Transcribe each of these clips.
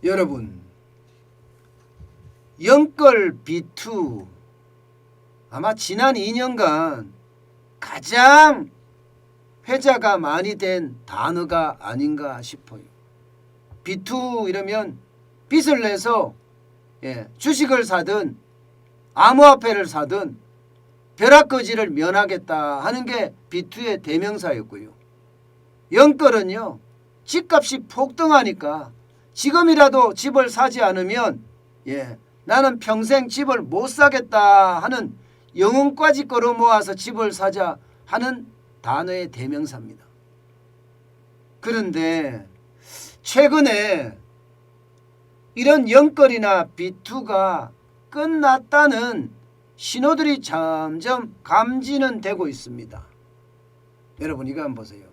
여러분, 영끌 B2 아마 지난 2년간 가장 회자가 많이 된 단어가 아닌가 싶어요. B2 이러면 빚을 내서 주식을 사든 암호화폐를 사든 벼락거지를 면하겠다 하는 게 B2의 대명사였고요. 영끌은요, 집값이 폭등하니까 지금이라도 집을 사지 않으면 나는 평생 집을 못 사겠다 하는 영혼까지 끌어모아서 집을 사자 하는 단어의 대명사입니다. 그런데 최근에 이런 영끌이나 B2가 끝났다는 신호들이 점점 감지는 되고 있습니다. 여러분, 이거 한번 보세요.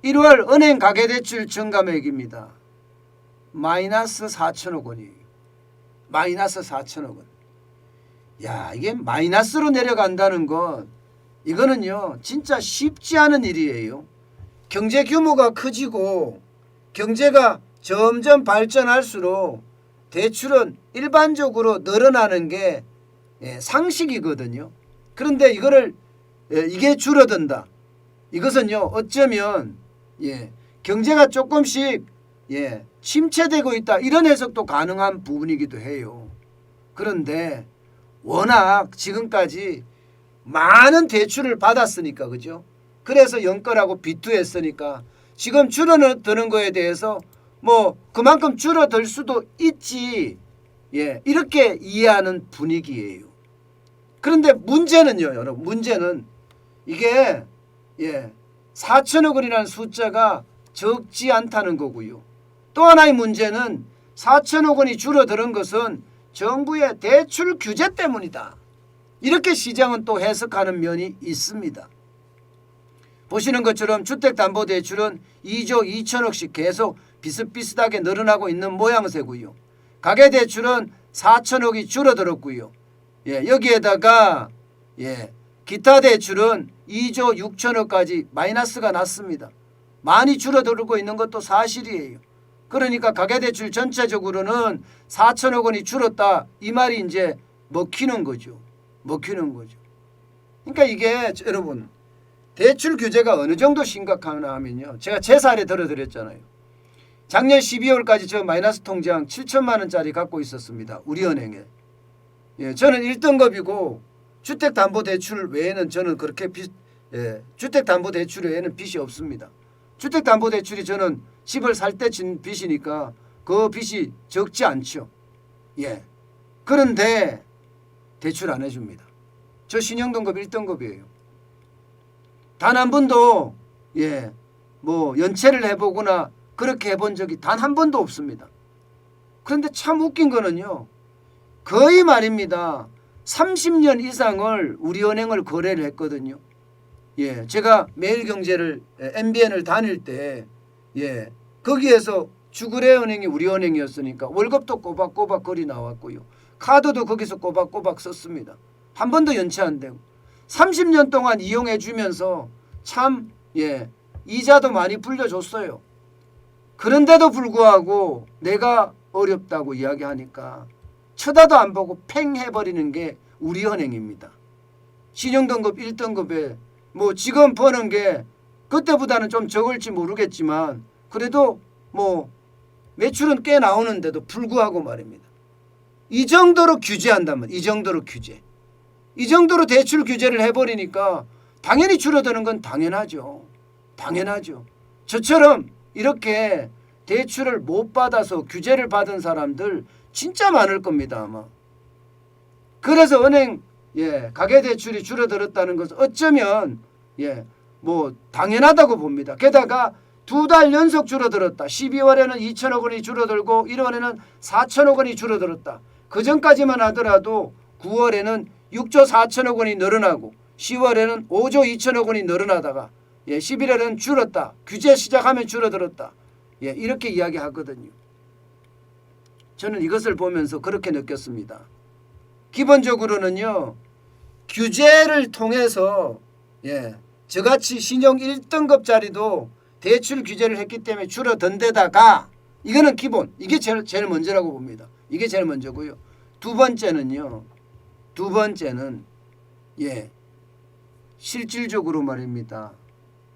1월 은행 가계대출 증감액입니다. 마이너스 4천억 원이에요. 마이너스 4천억 원. 야, 이게 마이너스로 내려간다는 건 이거는요, 진짜 쉽지 않은 일이에요. 경제 규모가 커지고 경제가 점점 발전할수록 대출은 일반적으로 늘어나는 게 상식이거든요. 그런데 이게 줄어든다. 이것은요, 어쩌면 경제가 조금씩 침체되고 있다, 이런 해석도 가능한 부분이기도 해요. 그런데 워낙 지금까지 많은 대출을 받았으니까, 그죠? 그래서 영끌하고 B2 했으니까 지금 줄어드는 거에 대해서 뭐 그만큼 줄어들 수도 있지, 이렇게 이해하는 분위기예요. 그런데 문제는요, 여러분, 문제는 이게 4천억 원이라는 숫자가 적지 않다는 거고요. 또 하나의 문제는 4천억 원이 줄어드는 것은 정부의 대출 규제 때문이다, 이렇게 시장은 또 해석하는 면이 있습니다. 보시는 것처럼 주택담보대출은 2조 2천억씩 계속 비슷비슷하게 늘어나고 있는 모양새고요. 가계대출은 4천억이 줄어들었고요. 여기에다가 기타 대출은 2조 6천억까지 마이너스가 났습니다. 많이 줄어들고 있는 것도 사실이에요. 그러니까 가계대출 전체적으로는 4천억 원이 줄었다, 이 말이 이제 먹히는 거죠. 그러니까 이게 여러분, 대출 규제가 어느 정도 심각하나 하면요, 제가 제 사례 들어드렸잖아요. 작년 12월까지 저 마이너스 통장 7천만 원짜리 갖고 있었습니다, 우리은행에. 저는 1등급이고 주택담보대출 외에는 저는 그렇게 주택담보대출 외에는 빚이 없습니다. 주택담보대출이 저는 집을 살 때 진 빚이니까 그 빚이 적지 않죠. 그런데 대출 안 해줍니다. 저 신용등급 1등급이에요. 단 한 번도 뭐 연체를 해보거나 그렇게 해본 적이 단 한 번도 없습니다. 그런데 참 웃긴 거는요, 거의 말입니다, 30년 이상을 우리은행을 거래를 했거든요. 제가 매일경제를 MBN을 다닐 때 거기에서 주거래은행이 우리은행이었으니까 월급도 꼬박꼬박 거리 나왔고요. 카드도 거기서 꼬박꼬박 썼습니다. 한 번도 연체 안 되고 30년 동안 이용해 주면서 참 이자도 많이 불려줬어요. 그런데도 불구하고 내가 어렵다고 이야기하니까 쳐다도 안 보고 팽 해버리는 게 우리은행입니다. 신용등급 1등급에 뭐 지금 버는 게 그때보다는 좀 적을지 모르겠지만 그래도 뭐 매출은 꽤 나오는데도 불구하고 말입니다. 이 정도로 규제한다면, 이 정도로 대출 규제를 해버리니까 당연히 줄어드는 건 당연하죠. 저처럼 이렇게 대출을 못 받아서 규제를 받은 사람들 진짜 많을 겁니다, 아마. 그래서 은행 가계대출이 줄어들었다는 것은 어쩌면 뭐 당연하다고 봅니다. 게다가 2달 연속 줄어들었다. 12월에는 2천억 원이 줄어들고 1월에는 4천억 원이 줄어들었다. 그 전까지만 하더라도 9월에는 6조 4천억 원이 늘어나고 10월에는 5조 2천억 원이 늘어나다가 11월에는 줄었다. 규제 시작하면 줄어들었다. 이렇게 이야기하거든요. 저는 이것을 보면서 그렇게 느꼈습니다. 기본적으로는요, 규제를 통해서 저같이 신용 1등급짜리도 대출 규제를 했기 때문에 줄어든 데다가 이거는 기본. 이게 제일 먼저라고 봅니다. 이게 제일 먼저고요. 두 번째는 예, 실질적으로 말입니다.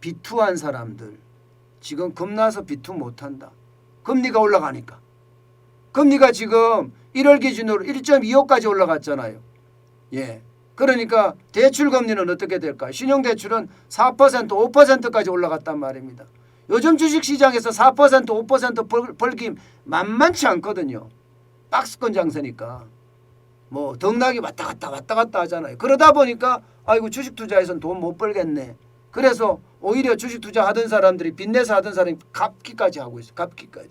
비투한 사람들 지금 겁나서 비투 못한다. 금리가 올라가니까. 금리가 지금 1월 기준으로 1.25까지 올라갔잖아요. 예. 그러니까 대출 금리는 어떻게 될까요? 신용대출은 4%, 5%까지 올라갔단 말입니다. 요즘 주식시장에서 4%, 5% 벌기 만만치 않거든요. 박스권 장세니까. 뭐 덕락이 왔다 갔다 하잖아요. 그러다 보니까 아이고 주식 투자해서는 돈 못 벌겠네. 그래서 오히려 주식 투자하던 사람들이 빚내서 하던 사람이 갚기까지 하고 있어요. 갚기까지.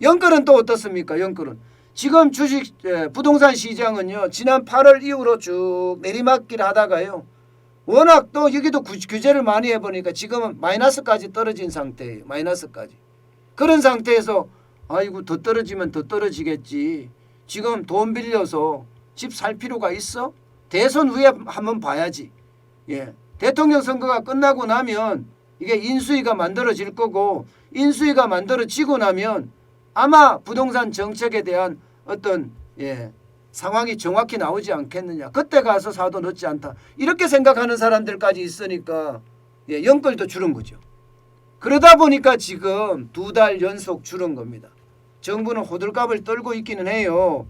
연끌은 또 어떻습니까? 연끌은. 지금 주식 부동산 시장은요. 지난 8월 이후로 쭉 내리막길 하다가요. 워낙 또 여기도 규제를 많이 해보니까 지금은 마이너스까지 떨어진 상태예요. 마이너스까지. 그런 상태에서 아이고 더 떨어지면 더 떨어지겠지. 지금 돈 빌려서 집 살 필요가 있어? 대선 후에 한번 봐야지. 예. 대통령 선거가 끝나고 나면 이게 인수위가 만들어질 거고 인수위가 만들어지고 나면 아마 부동산 정책에 대한 어떤 상황이 정확히 나오지 않겠느냐. 그때 가서 사도 늦지 않다. 이렇게 생각하는 사람들까지 있으니까 연끌도 줄은 거죠. 그러다 보니까 지금 2달 연속 줄은 겁니다. 정부는 호들갑을 떨고 있기는 해요.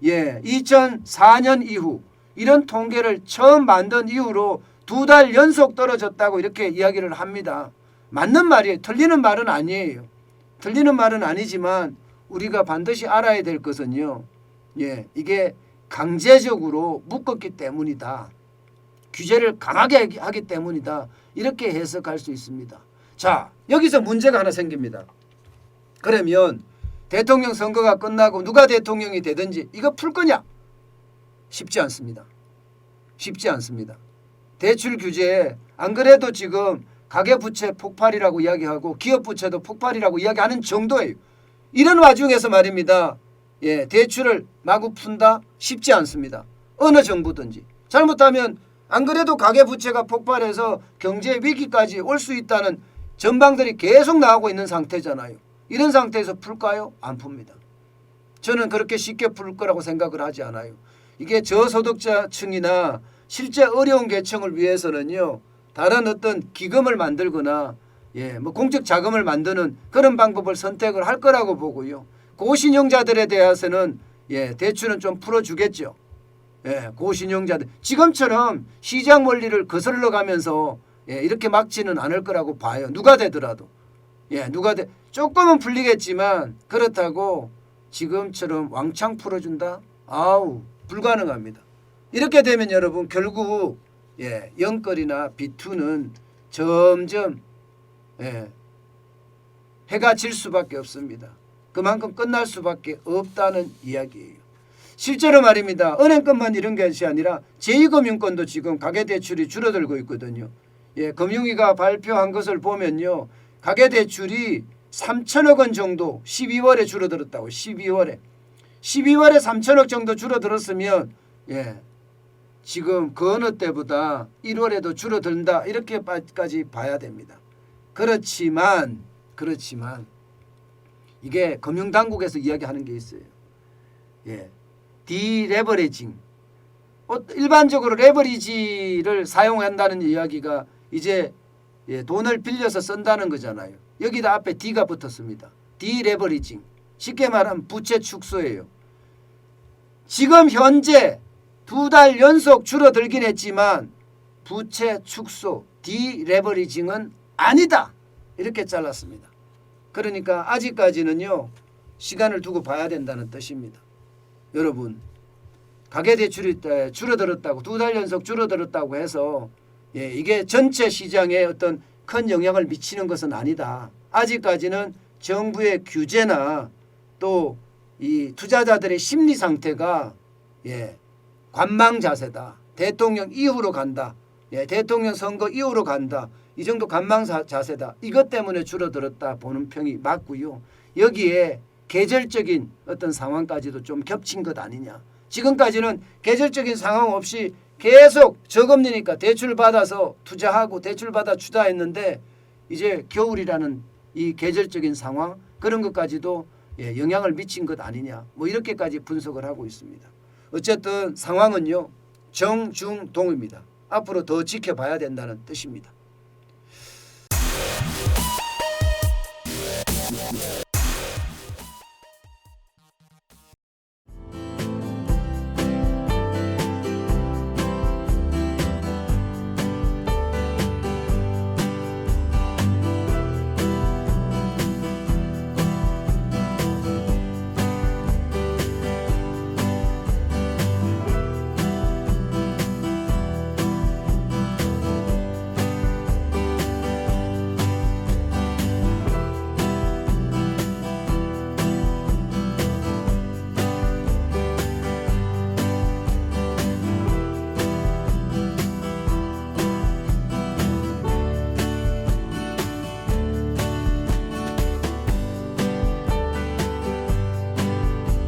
2004년 이후 이런 통계를 처음 만든 이후로 2달 연속 떨어졌다고 이렇게 이야기를 합니다. 맞는 말이에요. 틀리는 말은 아니에요. 틀리는 말은 아니지만 우리가 반드시 알아야 될 것은요. 이게 강제적으로 묶었기 때문이다. 규제를 강하게 하기 때문이다. 이렇게 해석할 수 있습니다. 자, 여기서 문제가 하나 생깁니다. 그러면 대통령 선거가 끝나고 누가 대통령이 되든지 이거 풀 거냐? 쉽지 않습니다. 쉽지 않습니다. 대출 규제에 안 그래도 지금 가계부채 폭발이라고 이야기하고 기업부채도 폭발이라고 이야기하는 정도예요. 이런 와중에서 말입니다. 대출을 마구 푼다? 쉽지 않습니다. 어느 정부든지. 잘못하면 안 그래도 가계부채가 폭발해서 경제 위기까지 올 수 있다는 전망들이 계속 나오고 있는 상태잖아요. 이런 상태에서 풀까요? 안 풉니다. 저는 그렇게 쉽게 풀 거라고 생각을 하지 않아요. 이게 저소득자층이나 실제 어려운 계층을 위해서는요. 다른 어떤 기금을 만들거나 뭐 공적 자금을 만드는 그런 방법을 선택을 할 거라고 보고요. 고신용자들에 대해서는 대출은 좀 풀어주겠죠. 고신용자들 지금처럼 시장 원리를 거슬러 가면서 이렇게 막지는 않을 거라고 봐요. 누가 되더라도. 조금은 풀리겠지만 그렇다고 지금처럼 왕창 풀어준다? 아우 불가능합니다. 이렇게 되면 여러분 결국 연끌이나 비투는 점점 해가 질 수밖에 없습니다. 그만큼 끝날 수밖에 없다는 이야기예요. 실제로 말입니다. 은행권만 이런 것이 아니라 제2금융권도 지금 가계대출이 줄어들고 있거든요. 금융위가 발표한 것을 보면요. 가계대출이 3천억 원 정도 12월에 줄어들었다고. 12월에 3천억 정도 줄어들었으면 지금 그 어느 때보다 1월에도 줄어든다 이렇게까지 봐야 됩니다. 그렇지만 이게 금융당국에서 이야기하는 게 있어요. 디레버리징. 일반적으로 레버리지를 사용한다는 이야기가 이제 돈을 빌려서 쓴다는 거잖아요. 여기다 앞에 D가 붙었습니다. 디레버리징. 쉽게 말하면 부채 축소예요. 지금 현재 2달 연속 줄어들긴 했지만 부채 축소, 디레버리징은 아니다. 이렇게 잘랐습니다. 그러니까 아직까지는요. 시간을 두고 봐야 된다는 뜻입니다. 여러분 가계대출이 줄어들었다고 2달 연속 줄어들었다고 해서 이게 전체 시장에 어떤 큰 영향을 미치는 것은 아니다. 아직까지는 정부의 규제나 또 이 투자자들의 심리 상태가 관망 자세다. 대통령 이후로 간다. 대통령 선거 이후로 간다. 이 정도 관망 자세다. 이것 때문에 줄어들었다 보는 평이 맞고요. 여기에 계절적인 어떤 상황까지도 좀 겹친 것 아니냐. 지금까지는 계절적인 상황 없이 계속 저금리니까 대출 받아서 투자하고 대출 받아 투자했는데 이제 겨울이라는 이 계절적인 상황 그런 것까지도 예, 영향을 미친 것 아니냐 뭐 이렇게까지 분석을 하고 있습니다. 어쨌든 상황은요 정중동입니다. 앞으로 더 지켜봐야 된다는 뜻입니다.